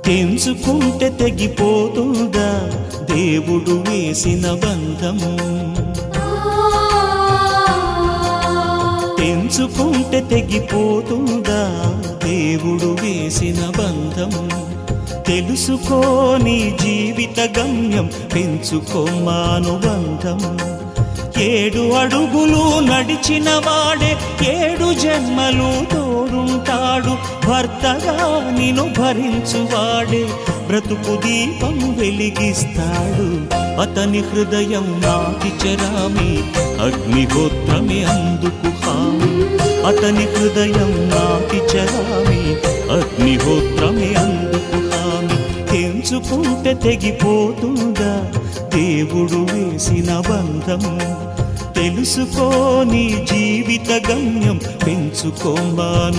తెంచుకుంటే తెగిపోతుందా దేవుడు వేసిన బంధం? తెంచుకుంటే తెగిపోతుందా దేవుడు వేసిన బంధం? తెలుసుకోని జీవిత గమ్యం, పెంచుకోమానుబంధం. 7 అడుగులు నడిచిన వాడే 7 జన్మలు తోడుంటాడు. భర్తగా నిన్ను భరించువాడే బ్రతుకు దీపం వెలిగిస్తాడు. అతని హృదయం నాటి చరామి, అగ్నిహోత్రమే అందుకు హామీ. అతని హృదయం నాటి చరామి, అగ్నిహోత్రమే అందుకు హామీ. తెంచుకుంటే తెగిపోతుందా దేవుడు వేసిన బంధం? తెలుసుకోని జీవిత గమ్యం, పెంచుకోమానుబంధం.